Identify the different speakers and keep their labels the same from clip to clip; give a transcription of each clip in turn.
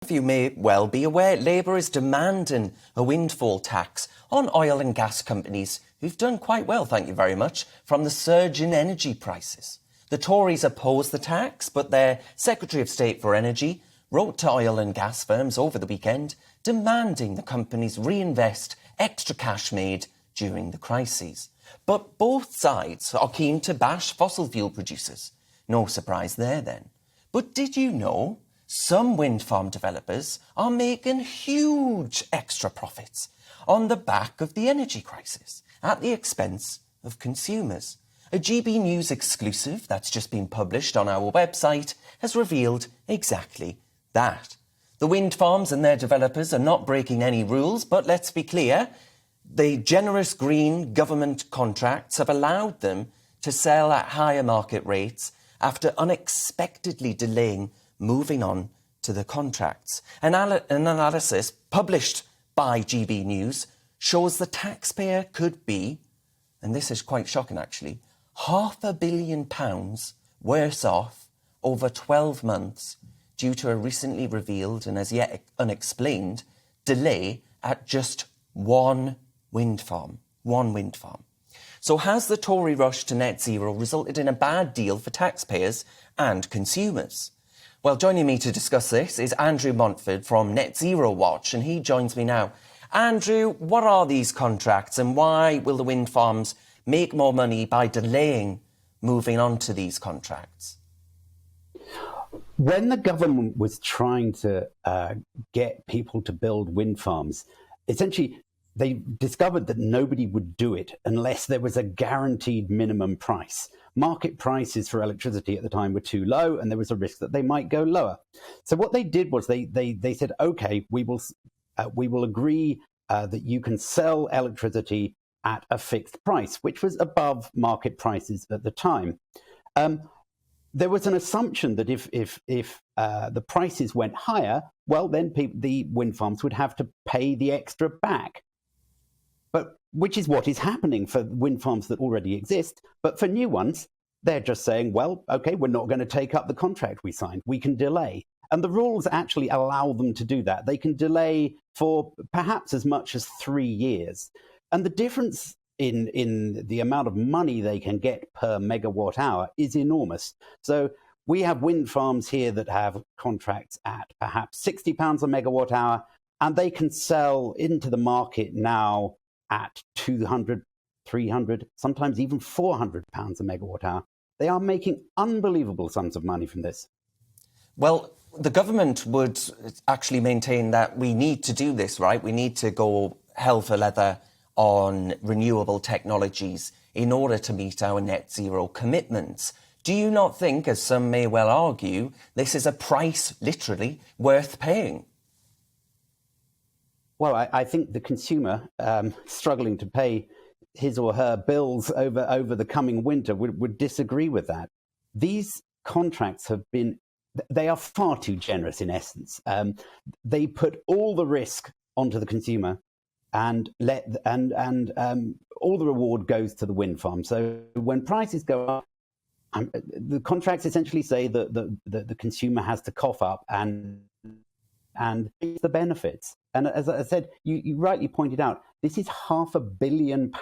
Speaker 1: You may well be aware Labour is demanding a windfall tax on oil and gas companies who've done quite well, thank you very much, from the surge in energy prices. The Tories oppose the tax, but their Secretary of State for Energy wrote to oil and gas firms over the weekend demanding the companies reinvest extra cash made during the crises. But both sides are keen to bash fossil fuel producers. No surprise there then. But did you know some wind farm developers are making huge extra profits on the back of the energy crisis at the expense of consumers? A GBNews exclusive that's just been published on our website has revealed exactly that. The wind farms and their developers are not breaking any rules, but let's be clear, the generous green government contracts have allowed them to sell at higher market rates after unexpectedly delaying moving on to the contracts. An analysis published by GBNews shows the taxpayer could be, and this is quite shocking actually, £500 million worse off over 12 months due to a recently revealed and as yet unexplained delay at just one wind farm. So has the Tory rush to net zero resulted in a bad deal for taxpayers and consumers? Well, joining me to discuss this is Andrew Montford from Net Zero Watch, and he joins me now. Andrew, what are these contracts and why will the wind farms make more money by delaying moving on to these contracts?
Speaker 2: When the government was trying to get people to build wind farms, essentially they discovered that nobody would do it unless there was a guaranteed minimum price. Market prices for electricity at the time were too low, and there was a risk that they might go lower. So what they did was they said, OK, we will agree that you can sell electricity at a fixed price, which was above market prices at the time. There was an assumption that if the prices went higher, well, then the wind farms would have to pay the extra back. But which is what is happening for wind farms that already exist. But for new ones, they're just saying, well, OK, we're not going to take up the contract we signed. We can delay. And the rules actually allow them to do that. They can delay for perhaps as much as 3 years. And the difference in the amount of money they can get per megawatt hour is enormous. So we have wind farms here that have contracts at perhaps £60 a megawatt hour, and they can sell into the market now at 200, 300, sometimes even £400 a megawatt hour. They are making unbelievable sums of money from this.
Speaker 1: Well, the government would actually maintain that we need to do this, right? We need to go hell for leather on renewable technologies in order to meet our net zero commitments. Do you not think, as some may well argue, this is a price, literally, worth paying?
Speaker 2: Well, I think the consumer struggling to pay his or her bills over the coming winter would disagree with that. These contracts they are far too generous in essence. They put all the risk onto the consumer and all the reward goes to the wind farm. So when prices go up, the contracts essentially say that the consumer has to cough up and the benefits. And as I said, you rightly pointed out, this is £500 million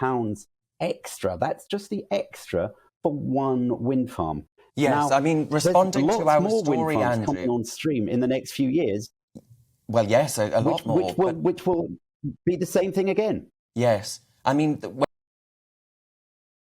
Speaker 2: extra. That's just the extra for one wind farm.
Speaker 1: Yes,
Speaker 2: now,
Speaker 1: I mean, responding to our
Speaker 2: more
Speaker 1: story,
Speaker 2: wind farms
Speaker 1: Andrew,
Speaker 2: coming on stream in the next few years.
Speaker 1: Well, yes, a lot more.
Speaker 2: Which will be the same thing again.
Speaker 1: Yes. I mean,